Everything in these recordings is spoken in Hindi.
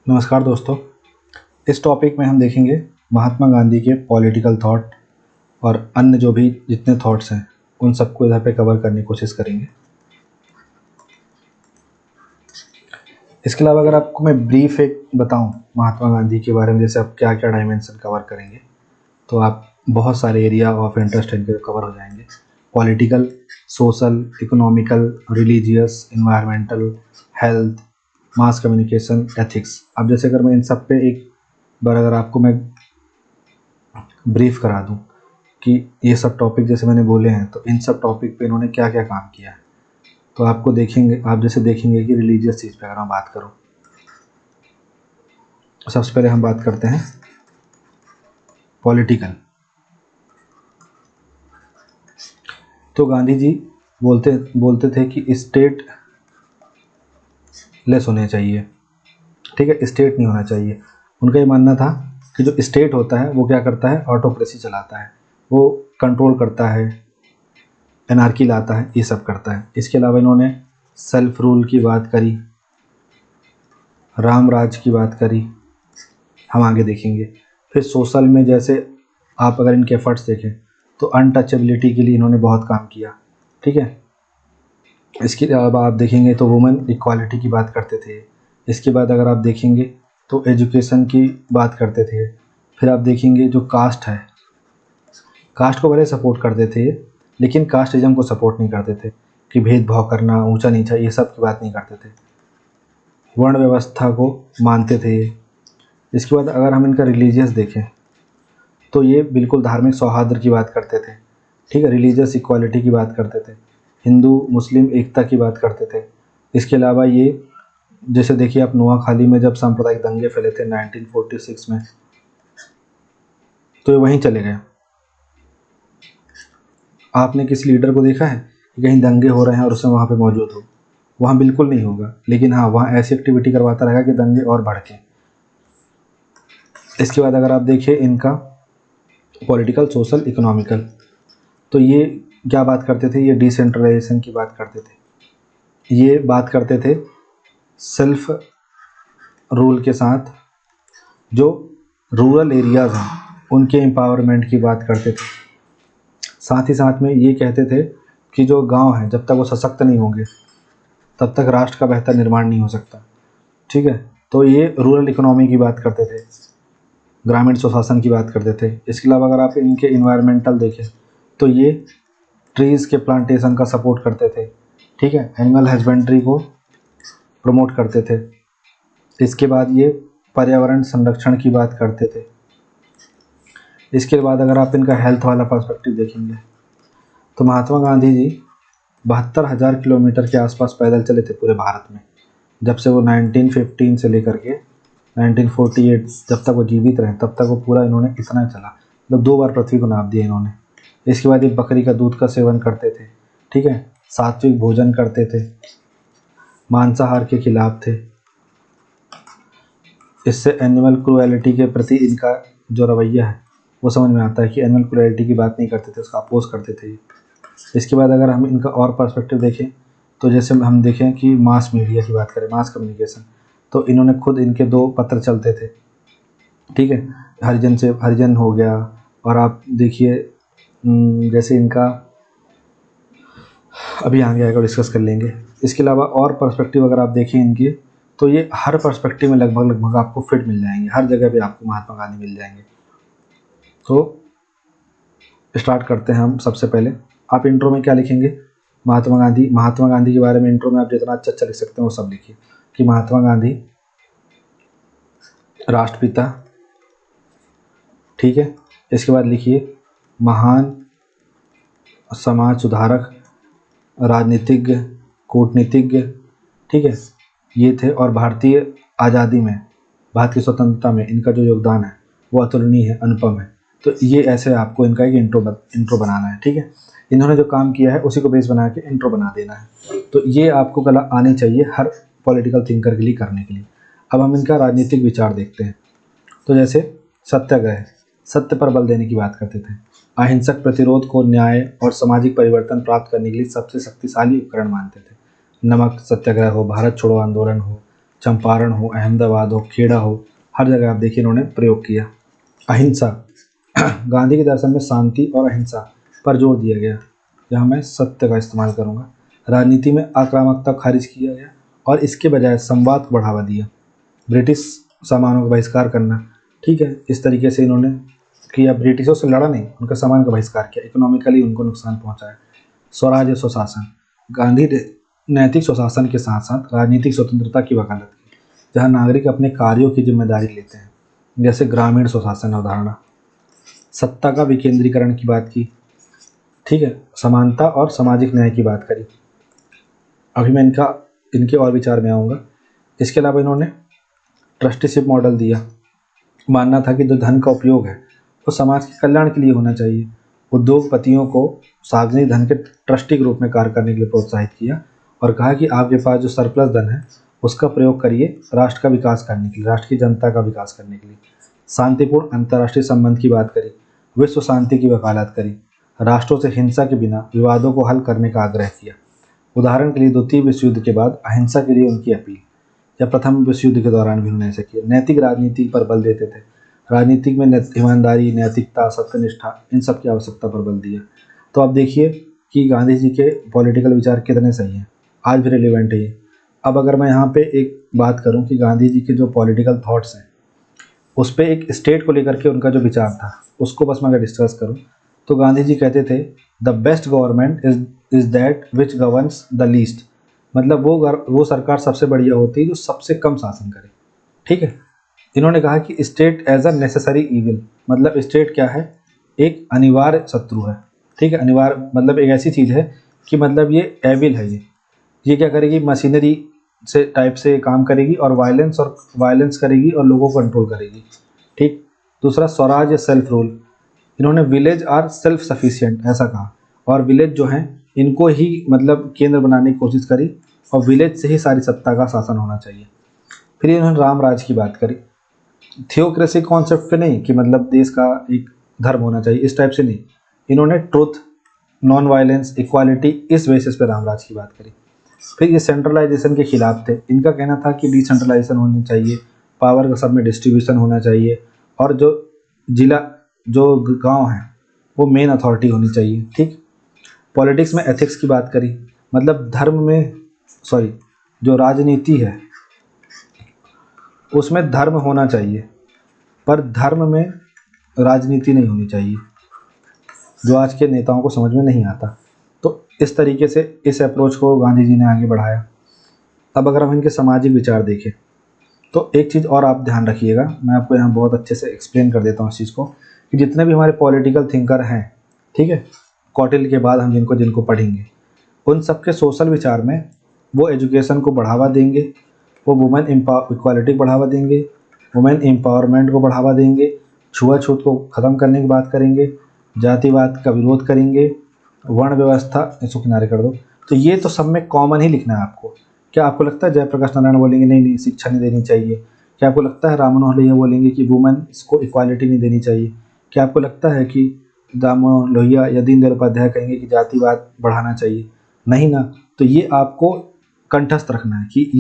नमस्कार दोस्तों। इस टॉपिक में हम देखेंगे महात्मा गांधी के पॉलिटिकल थॉट और अन्य जो भी जितने थॉट्स हैं उन सबको इधर पे कवर करने की कोशिश करेंगे। इसके अलावा अगर आपको मैं ब्रीफ एक बताऊं महात्मा गांधी के बारे में, जैसे आप क्या क्या डायमेंशन कवर करेंगे, तो आप बहुत सारे एरिया ऑफ इंटरेस्ट इनके कवर हो जाएंगे। Political, social, economical, religious, environmental, health, mass communication, ethics. अब जैसे अगर मैं इन सब पे एक बार अगर आपको मैं ब्रीफ करा दूं कि ये सब टॉपिक जैसे मैंने बोले हैं, तो इन सब टॉपिक पे इन्होंने क्या क्या काम किया है, तो आपको देखेंगे, आप जैसे देखेंगे कि रिलीजियस चीज़ पे अगर हम बात करूँ, सबसे पहले हम बात करते हैं पॉलिटिकल। तो गांधी जी बोलते थे कि स्टेट लेस होने चाहिए, ठीक है, स्टेट नहीं होना चाहिए। उनका ये मानना था कि जो स्टेट होता है वो क्या करता है, ऑटोक्रेसी चलाता है, वो कंट्रोल करता है, एनार्की लाता है, ये सब करता है। इसके अलावा इन्होंने सेल्फ रूल की बात करी, राम राज की बात करी, हम आगे देखेंगे। फिर सोशल में जैसे आप अगर इनके एफर्ट्स देखें तो अनटचेबिलिटी के लिए इन्होंने बहुत काम किया, ठीक है। इसके अलावा आप देखेंगे तो वुमेन इक्वालिटी की बात करते थे। इसके बाद अगर आप देखेंगे तो एजुकेशन की बात करते थे। फिर आप देखेंगे जो कास्ट है, कास्ट को बड़े सपोर्ट करते थे, लेकिन कास्टिज्म को सपोर्ट नहीं करते थे कि भेदभाव करना, ऊंचा नीचा, ये सब की बात नहीं करते थे। वर्ण व्यवस्था को मानते थे। इसके बाद अगर हम इनका रिलीजियस देखें तो ये बिल्कुल धार्मिक सौहार्द की बात करते थे, ठीक है, रिलीजियस इक्वालिटी की बात करते थे, हिंदू मुस्लिम एकता की बात करते थे। इसके अलावा ये जैसे देखिए आप नोआखाली में जब सांप्रदायिक दंगे फैले थे 1946 में, तो ये वहीं चले गए। आपने किसी लीडर को देखा है कि कहीं दंगे हो रहे हैं और उसमें वहाँ पे मौजूद हो? वहाँ बिल्कुल नहीं होगा, लेकिन हाँ वहाँ ऐसी एक्टिविटी करवाता रहेगा कि दंगे और भड़कें। इसके बाद अगर आप देखिए इनका पॉलिटिकल, सोशल, इकोनॉमिकल, तो ये क्या बात करते थे, ये डिसेंट्रलाइजेशन की बात करते थे। ये बात करते थे सेल्फ रूल के साथ जो रूरल एरियाज़ हैं उनके एम्पावरमेंट की बात करते थे। साथ ही साथ में ये कहते थे कि जो गांव हैं जब तक वो सशक्त नहीं होंगे तब तक राष्ट्र का बेहतर निर्माण नहीं हो सकता, ठीक है। तो ये रूरल इकोनॉमी की बात करते थे, ग्रामीण सुशासन की बात करते थे। इसके अलावा अगर आप इनके इन्वायरमेंटल देखें तो ये ट्रीज़ के प्लांटेशन का सपोर्ट करते थे, ठीक है, एनिमल हस्बेंड्री को प्रमोट करते थे। इसके बाद ये पर्यावरण संरक्षण की बात करते थे। इसके बाद अगर आप इनका हेल्थ वाला पर्सपेक्टिव देखेंगे तो महात्मा गांधी जी 72,000 किलोमीटर के आसपास पैदल चले थे पूरे भारत में, जब से वो 1915 से लेकर के 1948 जब तक वो जीवित रहे तब तक वो पूरा इन्होंने इतना चला, मतलब 2 बार पृथ्वी को नाप दिया इन्होंने। इसके बाद ये बकरी का दूध का सेवन करते थे, ठीक है, सात्विक भोजन करते थे, मांसाहार के खिलाफ थे। इससे एनिमल क्रुएलिटी के प्रति इनका जो रवैया है वो समझ में आता है कि एनिमल क्रुएलिटी की बात नहीं करते थे, उसका अपोज करते थे। इसके बाद अगर हम इनका और पर्सपेक्टिव देखें तो जैसे हम देखें कि मास मीडिया की बात करें, मास कम्युनिकेशन, तो इन्होंने खुद इनके 2 पत्र चलते थे, ठीक है, हरिजन से हरिजन हो गया, और आप देखिए जैसे इनका अभी आगे आएगा डिस्कस कर लेंगे। इसके अलावा और पर्सपेक्टिव अगर आप देखें इनके, तो ये हर पर्सपेक्टिव में लगभग आपको फिट मिल जाएंगे, हर जगह पे आपको महात्मा गांधी मिल जाएंगे। तो स्टार्ट करते हैं हम। सबसे पहले आप इंट्रो में क्या लिखेंगे, महात्मा गांधी के बारे में इंट्रो में आप जितना अच्छा लिख सकते हैं वो सब लिखिए कि महात्मा गांधी राष्ट्रपिता, ठीक है। इसके बाद लिखिए महान समाज सुधारक, राजनीतिज्ञ, कूटनीतिज्ञ, ठीक है, ये थे, और भारतीय आज़ादी में, भारत की स्वतंत्रता में इनका जो योगदान है वो अतुलनीय है, अनुपम है। तो ये ऐसे आपको इनका एक इंट्रो बनाना है, ठीक है। इन्होंने जो काम किया है उसी को बेस बना के इंट्रो बना देना है। तो ये आपको कला आनी चाहिए हर पॉलिटिकल थिंकर के लिए करने के लिए। अब हम इनका राजनीतिक विचार देखते हैं। तो जैसे सत्याग्रह, सत्य पर बल देने की बात करते थे। अहिंसक प्रतिरोध को न्याय और सामाजिक परिवर्तन प्राप्त करने के लिए सबसे शक्तिशाली उपकरण मानते थे। नमक सत्याग्रह हो, भारत छोड़ो आंदोलन हो, चंपारण हो, अहमदाबाद हो, खेड़ा हो, हर जगह आप देखिए इन्होंने प्रयोग किया। अहिंसा, गांधी के दर्शन में शांति और अहिंसा पर जोर दिया गया। यहाँ मैं सत्य का इस्तेमाल करूँगा। राजनीति में आक्रामकता खारिज किया गया और इसके बजाय संवाद को बढ़ावा दिया। ब्रिटिश सामानों का बहिष्कार करना, ठीक है, इस तरीके से इन्होंने किया। ब्रिटिशों से लड़ा नहीं, उनका सामान का बहिष्कार किया, इकोनॉमिकली उनको नुकसान पहुंचाया। स्वराज स्वशासन, गांधी ने नैतिक स्वशासन के साथ साथ राजनीतिक स्वतंत्रता की वकालत की, जहां नागरिक अपने कार्यों की जिम्मेदारी लेते हैं, जैसे ग्रामीण स्वशासन अवधारणा। सत्ता का विकेंद्रीकरण की बात की, ठीक है, समानता और सामाजिक न्याय की बात करी। अभी मैं इनके और विचार में आऊँगा। इसके अलावा इन्होंने ट्रस्टीशिप मॉडल दिया। मानना था कि जो धन का उपयोग है वो समाज के कल्याण के लिए होना चाहिए। उद्योगपतियों को सार्वजनिक धन के ट्रस्टी के रूप में कार्य करने के लिए प्रोत्साहित किया और कहा कि आपके पास जो सरप्लस धन है उसका प्रयोग करिए राष्ट्र का विकास करने के लिए, राष्ट्र की जनता का विकास करने के लिए। शांतिपूर्ण अंतर्राष्ट्रीय संबंध की बात करी, विश्व शांति की वकालत करी, राष्ट्रों से हिंसा के बिना विवादों को हल करने का आग्रह किया। उदाहरण के लिए द्वितीय विश्व युद्ध के बाद अहिंसा के लिए उनकी अपील, या प्रथम विश्व युद्ध के दौरान भी उन्होंने ऐसा किया। नैतिक राजनीति पर बल देते थे। राजनीतिक में ईमानदारी, नैतिकता, सत्यनिष्ठा, इन सब की आवश्यकता पर बल दिया। तो आप देखिए कि गांधी जी के पॉलिटिकल विचार कितने सही हैं, आज भी रिलेवेंट है ये। अब अगर मैं यहाँ पे एक बात करूँ कि गांधी जी के जो पॉलिटिकल थॉट्स हैं उस पर एक स्टेट को लेकर के उनका जो विचार था उसको बस मैं अगर डिस्कस करूँ तो गांधी जी कहते थे the best government is that which governs the least. मतलब वो सरकार सबसे बढ़िया होती है जो सबसे कम शासन करे, ठीक है। इन्होंने कहा कि state as a necessary evil, मतलब स्टेट क्या है, एक अनिवार्य शत्रु है, ठीक है। अनिवार्य मतलब एक ऐसी चीज़ है कि मतलब ये एविल है, ये क्या करेगी, मशीनरी से टाइप से काम करेगी और वायलेंस करेगी और लोगों को कंट्रोल करेगी, ठीक। दूसरा स्वराज या सेल्फ रूल, इन्होंने विलेज आर सेल्फ सफिशिएंट ऐसा कहा, और विलेज जो हैं इनको ही मतलब केंद्र बनाने की कोशिश करी और विलेज से ही सारी सत्ता का शासन होना चाहिए। फिर इन्होंने राम राज की बात करी, थियोक्रेसी कॉन्सेप्ट पे नहीं कि मतलब देश का एक धर्म होना चाहिए, इस टाइप से नहीं। इन्होंने ट्रुथ, नॉन वायलेंस, इक्वालिटी, इस बेसिस पे रामराज की बात करी। फिर ये सेंट्रलाइजेशन के खिलाफ थे। इनका कहना था कि डिसेंट्रलाइजेशन होनी चाहिए, पावर का सब में डिस्ट्रीब्यूशन होना चाहिए, और जो जिला जो गांव है वो मेन अथॉरिटी होनी चाहिए, ठीक। पॉलिटिक्स में एथिक्स की बात करी, मतलब धर्म में जो राजनीति है उसमें धर्म होना चाहिए पर धर्म में राजनीति नहीं होनी चाहिए, जो आज के नेताओं को समझ में नहीं आता। तो इस तरीके से इस अप्रोच को गांधी जी ने आगे बढ़ाया। अब अगर हम इनके सामाजिक विचार देखें तो एक चीज़ और आप ध्यान रखिएगा, मैं आपको यहाँ बहुत अच्छे से एक्सप्लेन कर देता हूँ इस चीज़ को, कि जितने भी हमारे पॉलिटिकल थिंकर हैं, ठीक है, कौटिल्य के बाद हम जिनको पढ़ेंगे, उन सबके सोशल विचार में वो एजुकेशन को बढ़ावा देंगे, वो वुमेन इक्वालिटी को बढ़ावा देंगे, वुमेन एम्पावरमेंट को बढ़ावा देंगे, छुआछूत को ख़त्म करने की बात करेंगे, जातिवाद का विरोध करेंगे, वर्ण व्यवस्था, इसको किनारे कर दो। तो ये तो सब में कॉमन ही लिखना है आपको। क्या आपको लगता है जयप्रकाश नारायण बोलेंगे नहीं शिक्षा नहीं देनी चाहिए? क्या आपको लगता है राम मनोहर लोहिया बोलेंगे कि वुमेन को इक्वालिटी नहीं देनी चाहिए? क्या आपको लगता है कि राम मनोहर लोहिया या दीनदयाल उपाध्याय कहेंगे कि जातिवाद बढ़ाना चाहिए? नहीं ना। तो ये आपको कंठस्थ रखना है कि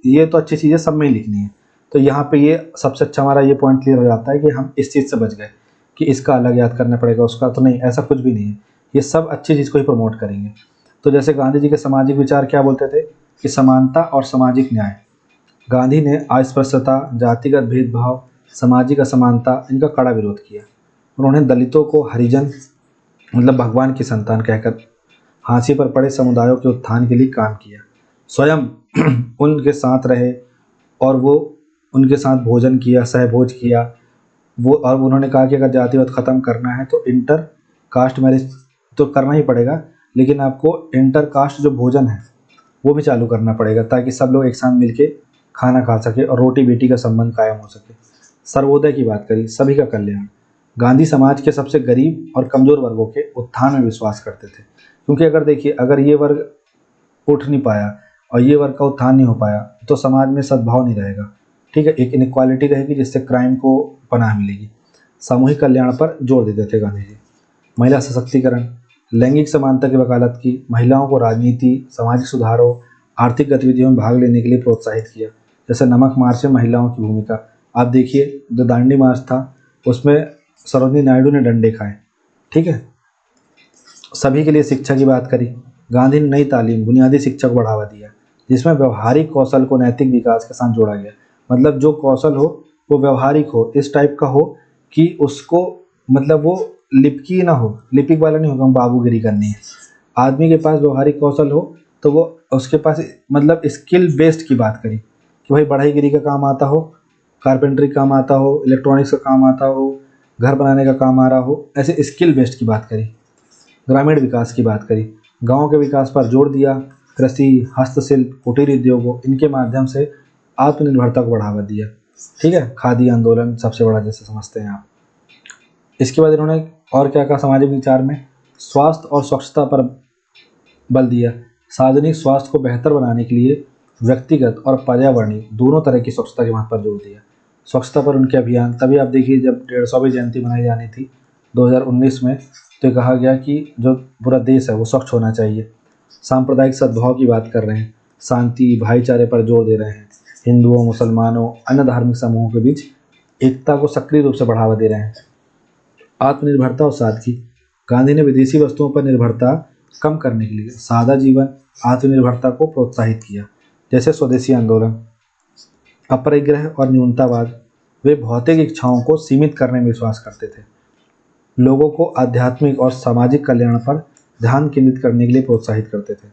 ये तो अच्छी चीज़ें सब में ही लिखनी है। तो यहाँ पे ये सबसे अच्छा हमारा ये पॉइंट क्लियर हो जाता है कि हम इस चीज़ से बच गए कि इसका अलग याद करना पड़ेगा, उसका तो नहीं, ऐसा कुछ भी नहीं है। ये सब अच्छी चीज़ को ही प्रमोट करेंगे। तो जैसे गांधी जी के सामाजिक विचार क्या बोलते थे कि समानता और सामाजिक न्याय। गांधी ने अस्पृश्यता, जातिगत भेदभाव, सामाजिक असमानता, इनका कड़ा विरोध किया। उन्होंने दलितों को हरिजन मतलब भगवान की संतान कहकर हाशिए पर पड़े समुदायों के उत्थान के लिए काम किया। स्वयं उनके साथ रहे और वो उनके साथ भोजन किया, सहभोज किया। वो और उन्होंने कहा कि अगर जातिवाद ख़त्म करना है तो इंटर कास्ट मैरिज तो करना ही पड़ेगा, लेकिन आपको इंटर कास्ट जो भोजन है वो भी चालू करना पड़ेगा ताकि सब लोग एक साथ मिलके खाना खा सके और रोटी बेटी का संबंध कायम हो सके। सर्वोदय की बात करी, सभी का कल्याण। गांधी समाज के सबसे गरीब और कमज़ोर वर्गों के उत्थान में विश्वास करते थे, क्योंकि अगर देखिए अगर ये वर्ग उठ नहीं पाया और ये वर्ग का उत्थान नहीं हो पाया तो समाज में सद्भाव नहीं रहेगा, ठीक है। एक इनक्वालिटी रहेगी जिससे क्राइम को पनाह मिलेगी। सामूहिक कल्याण पर जोर देते थे गांधी जी। महिला सशक्तिकरण, लैंगिक समानता की वकालत की, महिलाओं को राजनीति, सामाजिक सुधारों, आर्थिक गतिविधियों में भाग लेने के लिए प्रोत्साहित किया। जैसे नमक मार्च में महिलाओं की भूमिका, आप देखिए जो दांडी मार्च था उसमें सरोजिनी नायडू ने डंडे खाए। ठीक है, सभी के लिए शिक्षा की बात करी, गांधी ने नई तालीम बुनियादी शिक्षा को बढ़ावा दिया, जिसमें व्यवहारिक कौशल को नैतिक विकास के साथ जोड़ा गया। मतलब जो कौशल हो वो व्यवहारिक हो, इस टाइप का हो कि उसको, मतलब वो लिपकी ना हो, लिपिक वाला नहीं होगा हम बाबूगिरी करनी है। आदमी के पास व्यवहारिक कौशल हो तो वो उसके पास, मतलब स्किल बेस्ड की बात करी कि भाई बढ़ईगिरी का काम आता हो, कारपेंटरी का काम आता हो, इलेक्ट्रॉनिक्स का काम आता हो, घर बनाने का काम आ रहा हो, ऐसे स्किल बेस्ड की बात करी। ग्रामीण विकास की बात करी, गांव के विकास पर जोर दिया, कृषि, हस्तशिल्प, कुटीर उद्योगों, इनके माध्यम से आत्मनिर्भरता को बढ़ावा दिया। ठीक है, खादी आंदोलन सबसे बड़ा जैसे समझते हैं आप। इसके बाद इन्होंने और क्या कहा सामाजिक विचार में, स्वास्थ्य और स्वच्छता पर बल दिया। सार्वजनिक स्वास्थ्य को बेहतर बनाने के लिए व्यक्तिगत और पर्यावरणीय दोनों तरह की स्वच्छता के महत्व पर जोर दिया। स्वच्छता पर उनके अभियान, तभी आप देखिए जब 150वीं जयंती मनाई जानी थी 2019 में, तो कहा गया कि जो पूरा देश है वो स्वच्छ होना चाहिए। सांप्रदायिक सद्भाव की बात कर रहे हैं, शांति भाईचारे पर जोर दे रहे हैं, हिंदुओं, मुसलमानों, अन्य धार्मिक समूहों के बीच एकता को सक्रिय रूप से बढ़ावा दे रहे हैं। आत्मनिर्भरता और सादगी, गांधी ने विदेशी वस्तुओं पर निर्भरता कम करने के लिए सादा जीवन, आत्मनिर्भरता को प्रोत्साहित किया। जैसे स्वदेशी आंदोलन, अपरिग्रह और न्यूनतावाद, वे भौतिक इच्छाओं को सीमित करने में विश्वास करते थे। लोगों को आध्यात्मिक और सामाजिक कल्याण पर ध्यान केंद्रित करने के लिए प्रोत्साहित करते थे।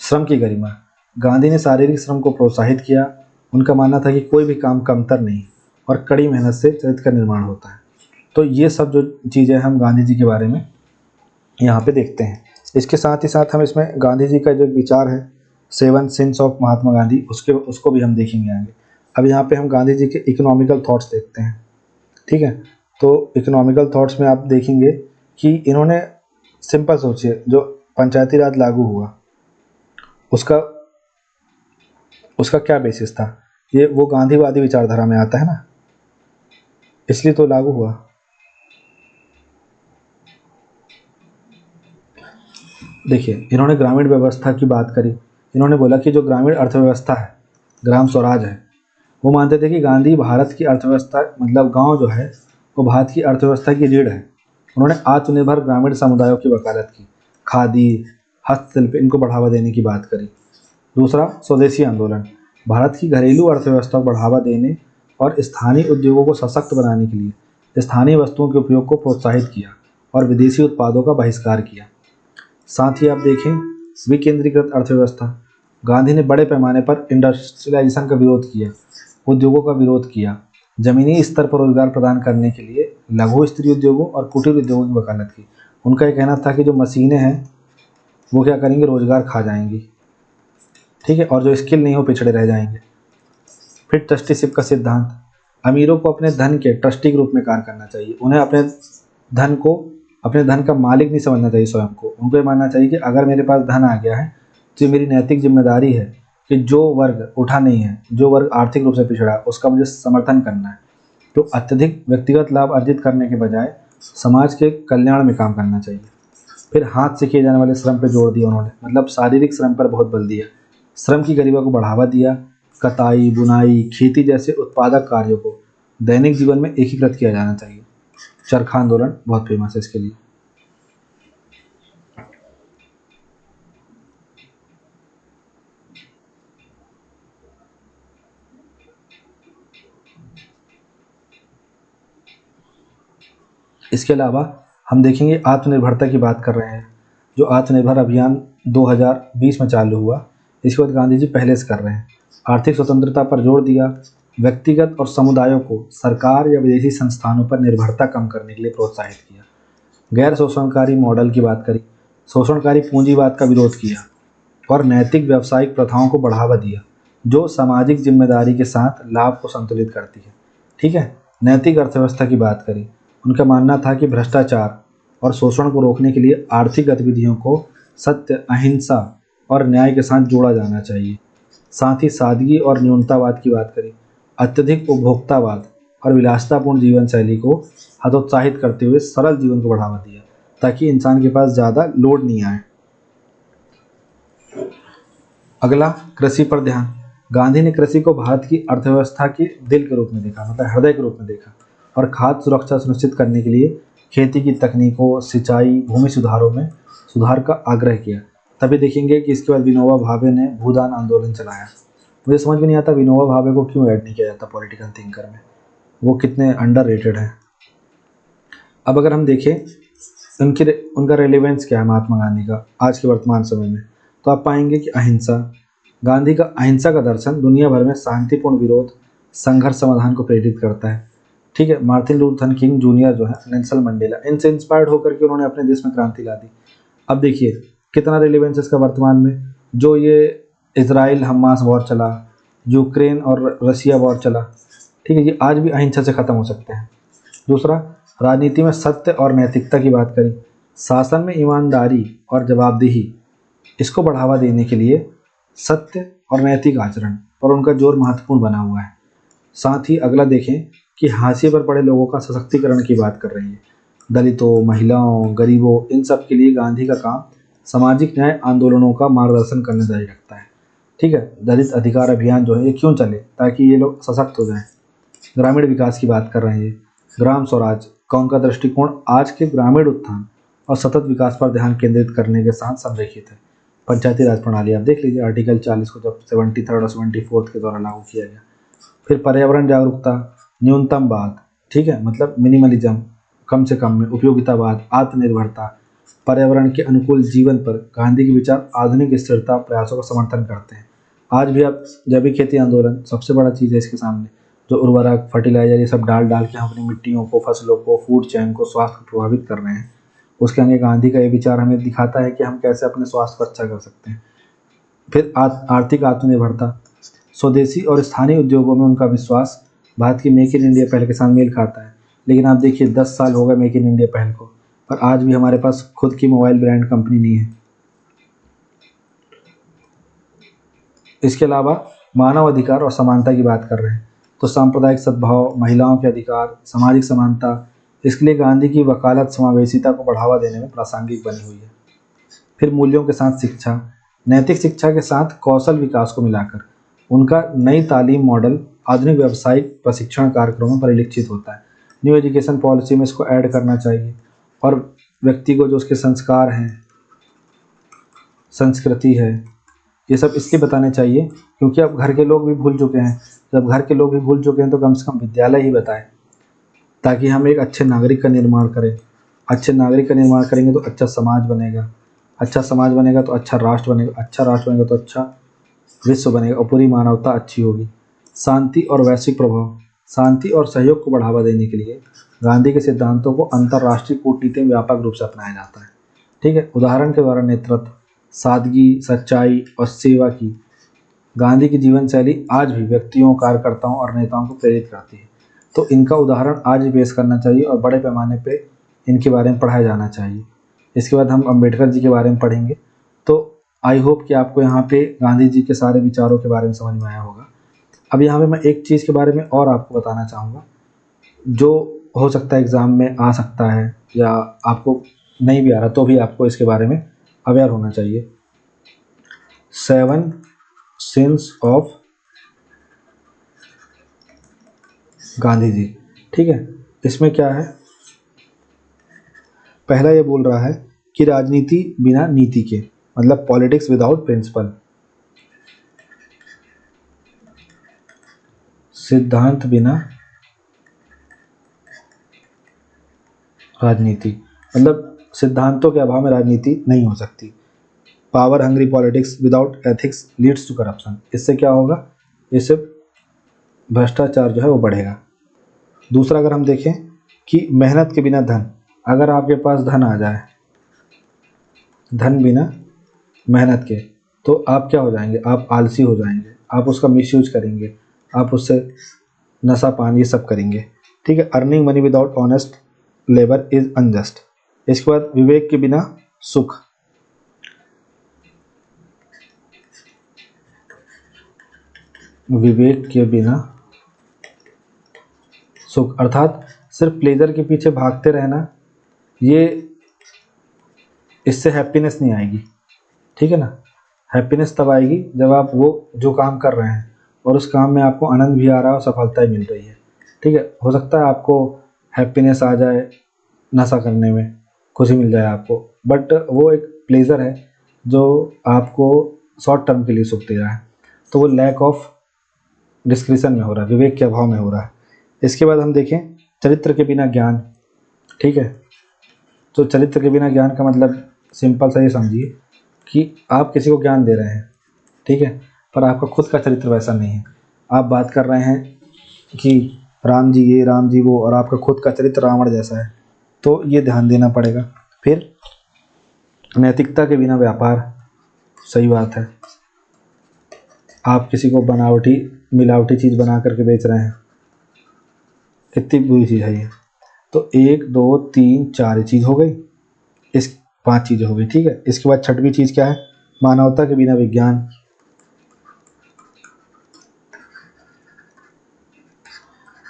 श्रम की गरिमा, गांधी ने शारीरिक श्रम को प्रोत्साहित किया। उनका मानना था कि कोई भी काम कमतर नहीं और कड़ी मेहनत से चरित्र का निर्माण होता है। तो ये सब जो चीज़ें हम गांधी जी के बारे में यहाँ पे देखते हैं। इसके साथ ही साथ हम इसमें गांधी जी का जो विचार है 7 सिंस ऑफ महात्मा गांधी, उसको भी हम देखेंगे आगे। अब यहाँ पे हम गांधी जी के इकोनॉमिकल थॉट्स देखते हैं। ठीक है, तो इकोनॉमिकल थॉट्स में आप देखेंगे कि इन्होंने, सिंपल सोचिए, जो पंचायती राज लागू हुआ उसका उसका क्या बेसिस था, ये वो गांधीवादी विचारधारा में आता है ना, इसलिए तो लागू हुआ। देखिए इन्होंने ग्रामीण व्यवस्था की बात करी। इन्होंने बोला कि जो ग्रामीण अर्थव्यवस्था है, ग्राम स्वराज है, वो मानते थे कि गांधी भारत की अर्थव्यवस्था, मतलब गांव जो है वो भारत की अर्थव्यवस्था की रीढ़ है। उन्होंने आत्मनिर्भर ग्रामीण समुदायों की वकालत की, खादी, हस्तशिल्प, इनको बढ़ावा देने की बात करी। दूसरा, स्वदेशी आंदोलन, भारत की घरेलू अर्थव्यवस्था को बढ़ावा देने और स्थानीय उद्योगों को सशक्त बनाने के लिए स्थानीय वस्तुओं के उपयोग को प्रोत्साहित किया और विदेशी उत्पादों का बहिष्कार किया। साथ ही आप देखें विकेंद्रीकृत अर्थव्यवस्था, गांधी ने बड़े पैमाने पर इंडस्ट्रियलाइजेशन का विरोध किया, उद्योगों का विरोध किया, जमीनी स्तर पर रोजगार प्रदान करने के लिए लघु स्तरीय उद्योगों और कुटीर उद्योगों की वकालत की। उनका ये कहना था कि जो मशीनें हैं वो क्या करेंगी, रोजगार खा जाएंगी। ठीक है, और जो स्किल नहीं हो पिछड़े रह जाएंगे। फिर ट्रस्टीशिप का सिद्धांत, अमीरों को अपने धन के ट्रस्टी के रूप में कार्य करना चाहिए। उन्हें अपने धन का मालिक नहीं समझना चाहिए स्वयं को। उनको ये मानना चाहिए कि अगर मेरे पास धन आ गया है तो ये मेरी नैतिक जिम्मेदारी है कि जो वर्ग उठा नहीं है, जो वर्ग आर्थिक रूप से पिछड़ा है, उसका मुझे समर्थन करना है। तो अत्यधिक व्यक्तिगत लाभ अर्जित करने के बजाय समाज के कल्याण में काम करना चाहिए। फिर हाथ से किए जाने वाले श्रम पर जोर दिया उन्होंने, मतलब शारीरिक श्रम पर बहुत बल दिया। श्रम की गरिमा को बढ़ावा दिया। कताई, बुनाई, खेती जैसे उत्पादक कार्यों को दैनिक जीवन में एकीकृत किया जाना चाहिए। चरखा आंदोलन बहुत फेमस है इसके लिए। इसके अलावा हम देखेंगे आत्मनिर्भरता की बात कर रहे हैं, जो आत्मनिर्भर अभियान 2020 में चालू हुआ, इसके बाद गांधी जी पहले से कर रहे हैं। आर्थिक स्वतंत्रता पर जोर दिया, व्यक्तिगत और समुदायों को सरकार या विदेशी संस्थानों पर निर्भरता कम करने के लिए प्रोत्साहित किया। गैर शोषणकारी मॉडल की बात करी, शोषणकारी पूंजीवाद का विरोध किया और नैतिक व्यावसायिक प्रथाओं को बढ़ावा दिया जो सामाजिक जिम्मेदारी के साथ लाभ को संतुलित करती है। ठीक है, नैतिक अर्थव्यवस्था की बात करी। उनका मानना था कि भ्रष्टाचार और शोषण को रोकने के लिए आर्थिक गतिविधियों को सत्य, अहिंसा और न्याय के साथ जोड़ा जाना चाहिए। साथ ही सादगी और न्यूनतावाद की बात करी। अत्यधिक उपभोक्तावाद और विलासितापूर्ण जीवन शैली को हतोत्साहित करते हुए सरल जीवन को बढ़ावा दिया ताकि इंसान के पास ज़्यादा लोड नहीं आए। अगला, कृषि पर ध्यान। गांधी ने कृषि को भारत की अर्थव्यवस्था के दिल के रूप में देखा, मतलब हृदय के रूप में देखा, और खाद्य सुरक्षा सुनिश्चित करने के लिए खेती की तकनीकों, सिंचाई, भूमि सुधारों में सुधार का आग्रह किया। तभी देखेंगे कि इसके बाद विनोबा भावे ने भूदान आंदोलन चलाया। मुझे समझ में नहीं आता विनोबा भावे को क्यों ऐड नहीं किया जाता पॉलिटिकल थिंकर में, वो कितने अंडररेटेड हैं। अब अगर हम देखें उनका रेलेवेंस क्या है महात्मा गांधी का आज के वर्तमान समय में, तो आप पाएंगे कि अहिंसा, गांधी का अहिंसा का दर्शन दुनिया भर में शांतिपूर्ण विरोध, संघर्ष समाधान को प्रेरित करता है। ठीक है, मार्टिन लूथर किंग जूनियर जो है, नेल्सन मंडेला, इनसे इंस्पायर्ड होकर के उन्होंने अपने देश में क्रांति ला दी। अब देखिए कितना रेलेवेंस इसका वर्तमान में, जो ये इसराइल हमास वॉर चला, यूक्रेन और रशिया वॉर चला, ठीक है, ये आज भी अहिंसा से ख़त्म हो सकते हैं। दूसरा, राजनीति में सत्य और नैतिकता की बात करी, शासन में ईमानदारी और जवाबदेही, इसको बढ़ावा देने के लिए सत्य और नैतिक आचरण और उनका जोर महत्वपूर्ण बना हुआ है। साथ ही अगला देखें कि हाशिए पर पड़े लोगों का सशक्तिकरण की बात कर रही है, दलितों, महिलाओं, गरीबों, इन सब के लिए गांधी का काम सामाजिक न्याय आंदोलनों का मार्गदर्शन करने जारी रखता है। ठीक है, दलित अधिकार अभियान जो है ये क्यों चले, ताकि ये लोग सशक्त हो जाएं। ग्रामीण विकास की बात कर रहे हैं, ग्राम स्वराज का उनका दृष्टिकोण आज के ग्रामीण उत्थान और सतत विकास पर ध्यान केंद्रित करने के साथ संरेखित है। पंचायती राज प्रणाली आप देख लीजिए, आर्टिकल 40 को जब 73 और 74 के द्वारा लागू किया गया। फिर पर्यावरण जागरूकता, न्यूनतमवाद, ठीक है, मतलब मिनिमलिज्म, कम से कम में उपयोगितावाद, आत्मनिर्भरता, पर्यावरण के अनुकूल जीवन पर गांधी के विचार आधुनिक स्थिरता प्रयासों का समर्थन करते हैं। आज भी आप जैविक खेती आंदोलन सबसे बड़ा चीज़ है इसके सामने, जो उर्वरक, फर्टिलाइजर ये सब डाल के हम अपनी मिट्टियों को, फसलों को, फूड चैन को, स्वास्थ्य को प्रभावित कर रहे हैं। उसके आगे गांधी का ये विचार हमें दिखाता है कि हम कैसे अपने स्वास्थ्य को अच्छा कर सकते हैं। फिर आर्थिक आत्मनिर्भरता, स्वदेशी और स्थानीय उद्योगों में उनका विश्वास भारत की मेक इन इंडिया पहल के साथ मेल खाता है। लेकिन आप देखिए 10 साल हो गए मेक इन इंडिया पहल को, पर आज भी हमारे पास खुद की मोबाइल ब्रांड कंपनी नहीं है। इसके अलावा मानव अधिकार और समानता की बात कर रहे हैं, तो सांप्रदायिक सद्भाव, महिलाओं के अधिकार, सामाजिक समानता, इसके लिए गांधी की वकालत समावेशिता को बढ़ावा देने में प्रासंगिक बनी हुई है। फिर मूल्यों के साथ शिक्षा, नैतिक शिक्षा के साथ कौशल विकास को मिलाकर उनका नई तालीम मॉडल आधुनिक व्यावसायिक प्रशिक्षण कार्यक्रमों में परिलक्षित होता है। न्यू एजुकेशन पॉलिसी में इसको ऐड करना चाहिए, और व्यक्ति को जो उसके संस्कार हैं, संस्कृति है, ये सब इसलिए बताने चाहिए क्योंकि अब घर के लोग भी भूल चुके हैं। जब घर के लोग भी भूल चुके हैं तो कम से कम विद्यालय ही बताए, ताकि हम एक अच्छे नागरिक का निर्माण करें। अच्छे नागरिक का निर्माण करेंगे तो अच्छा समाज बनेगा, अच्छा समाज बनेगा तो अच्छा राष्ट्र बनेगा, अच्छा राष्ट्र बनेगा तो अच्छा विश्व बनेगा और पूरी मानवता अच्छी होगी। शांति और वैश्विक प्रभाव, शांति और सहयोग को बढ़ावा देने के लिए गांधी के सिद्धांतों को अंतर्राष्ट्रीय कूटनीति में व्यापक रूप से अपनाया जाता है। ठीक है, उदाहरण के द्वारा नेतृत्व, सादगी, सच्चाई और सेवा की गांधी की जीवन शैली आज भी व्यक्तियों, कार्यकर्ताओं और नेताओं को प्रेरित करती है। तो इनका उदाहरण आज भी पेश करना चाहिए और बड़े पैमाने पे इनके बारे में पढ़ाया जाना चाहिए। इसके बाद हम अम्बेडकर जी के बारे में पढ़ेंगे। तो आई होप कि आपको यहाँ पे गांधी जी के सारे विचारों के बारे में समझ में आया होगा। अब यहाँ पे मैं एक चीज़ के बारे में और आपको बताना चाहूँगा, जो हो सकता है एग्ज़ाम में आ सकता है या आपको नहीं भी आ रहा तो भी आपको इसके बारे में अवेयर होना चाहिए। 7 सिंस ऑफ गांधी जी। ठीक है, इसमें क्या है, पहला ये बोल रहा है कि राजनीति बिना नीति के, मतलब पॉलिटिक्स विदाउट प्रिंसिपल, सिद्धांत बिना राजनीति, मतलब सिद्धांतों के अभाव में राजनीति नहीं हो सकती। Power hungry politics without ethics leads to corruption, इससे क्या होगा, इससे भ्रष्टाचार जो है वो बढ़ेगा। दूसरा अगर हम देखें कि मेहनत के बिना धन, अगर आपके पास धन आ जाए, धन बिना मेहनत के, तो आप क्या हो जाएंगे, आप आलसी हो जाएंगे, आप उसका मिसयूज करेंगे, आप उससे नशा पान ये सब करेंगे। ठीक है, earning money without honest labour is unjust. इसके बाद विवेक के बिना सुख, विवेक के बिना सुख, अर्थात सिर्फ प्लेजर के पीछे भागते रहना, ये इससे हैप्पीनेस नहीं आएगी। ठीक है ना, हैप्पीनेस तब आएगी जब आप वो जो काम कर रहे हैं और उस काम में आपको आनंद भी आ रहा है और सफलता भी मिल रही है। ठीक है, हो सकता है आपको हैप्पीनेस आ जाए, नशा करने में खुशी मिल जाए आपको, बट वो एक प्लेजर है जो आपको शॉर्ट टर्म के लिए सुख दे रहा है। तो वो लैक ऑफ डिस्क्रिशन में हो रहा है, विवेक के अभाव में हो रहा है। इसके बाद हम देखें चरित्र के बिना ज्ञान। ठीक है, तो चरित्र के बिना ज्ञान का मतलब सिंपल सा ये समझिए कि आप किसी को ज्ञान दे रहे हैं, ठीक है, पर आपका खुद का चरित्र वैसा नहीं है। आप बात कर रहे हैं कि राम जी ये, राम जी वो, और आपका खुद का चरित्र रावण जैसा है, तो ये ध्यान देना पड़ेगा। फिर नैतिकता के बिना व्यापार, सही बात है, आप किसी को बनावटी मिलावटी चीज़ बना करके बेच रहे हैं, कितनी बुरी चीज़ है ये। तो 1 2 3 4 चीज़ हो गई, इस 5 चीज़ें हो गई। ठीक है, इसके बाद छठवीं चीज़ क्या है, मानवता के बिना विज्ञान।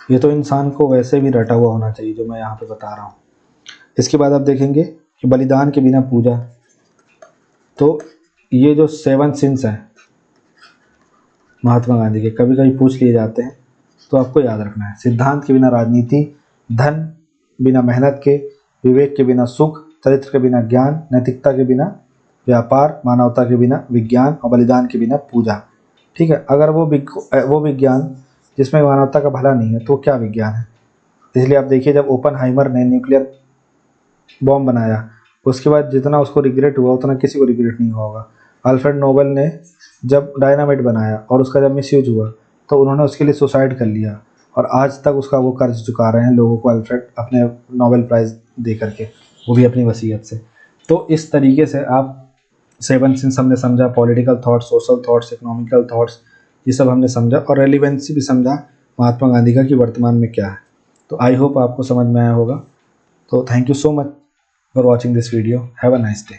ये तो इंसान को वैसे भी रटा हुआ होना चाहिए जो मैं यहाँ पे बता रहा हूँ। इसके बाद आप देखेंगे कि बलिदान के बिना पूजा। तो ये जो 7 सिंस हैं महात्मा गांधी के, कभी कभी पूछ लिए जाते हैं, तो आपको याद रखना है। सिद्धांत के बिना राजनीति, धन बिना मेहनत के, विवेक के बिना सुख, चरित्र के बिना ज्ञान, नैतिकता के बिना व्यापार, मानवता के बिना विज्ञान और बलिदान के बिना पूजा। ठीक है, अगर वो विज्ञान जिसमें मानवता का भला नहीं है तो क्या विज्ञान है। इसलिए आप देखिए, जब ओपनहाइमर ने न्यूक्लियर बॉम्ब बनाया, उसके बाद जितना उसको रिग्रेट हुआ उतना किसी को रिग्रेट नहीं हुआ होगा। अल्फ्रेड नोबेल ने जब डायनामाइट बनाया और उसका जब मिसयूज हुआ तो उन्होंने उसके लिए सुसाइड कर लिया, और आज तक उसका वो कर्ज चुका रहे हैं लोगों को, अल्फ्रेड अपने नोबेल प्राइज़ दे करके, वो भी अपनी वसीयत से। तो इस तरीके से आप 7 सिंस हमने समझा, political thoughts, social thoughts, economical thoughts, ये सब हमने समझा, और रेलिवेंसी भी समझा महात्मा गांधी का कि वर्तमान में क्या है। तो आई होप आपको समझ में आया होगा। तो thank you so much for watching this video. Have a nice day.